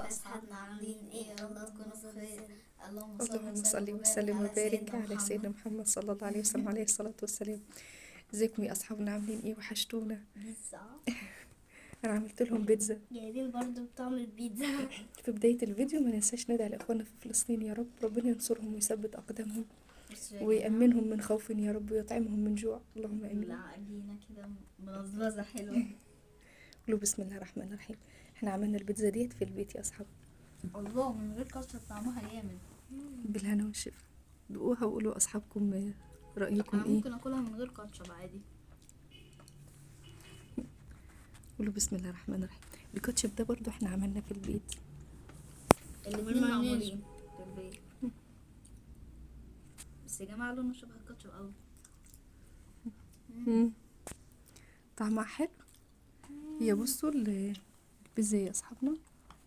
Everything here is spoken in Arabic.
أصحابنا عاملين إيه؟ يا رب تكونوا بخير. اللهم صل اللهم وسلم صل وبارك وسلم على وبارك سيدنا على سيدنا محمد. محمد صلى الله عليه وسلم، عليه الصلاة والسلام. ازيكم يا اصحابنا؟ عاملين ايه؟ وحشتونا. بيتزا. انا عملت لهم بيتزا. جايبين برضو بتعمل بيتزا. في بداية الفيديو ما ننساش ندعي لاخواننا في فلسطين، يا رب ربنا ينصرهم ويثبت اقدامهم بصوا يا جماعة، ويأمنهم من خوف يا رب، ويطعمهم من جوع، اللهم امين. العجينة كده ملظلظة حلوة. قولوا بسم الله الرحمن الرحيم. احنا عملنا البيتزا ديت في البيت يا اصحاب، الله، من غير كاتشب طعمها جامد. بالهنا والشفا. دوقوها وقولوا اصحابكم رأيكم أنا ايه. ممكن أكلها من غير كاتشب عادي. قولوا بسم الله الرحمن الرحيم. الكاتشب ده برضو احنا عملنا في البيت. الاتنين معمولين في البيت، بس يا جماعة لونه شبه الكاتشب أوي. طعمها حلو. هي بصوا البيتزا يا اصحابنا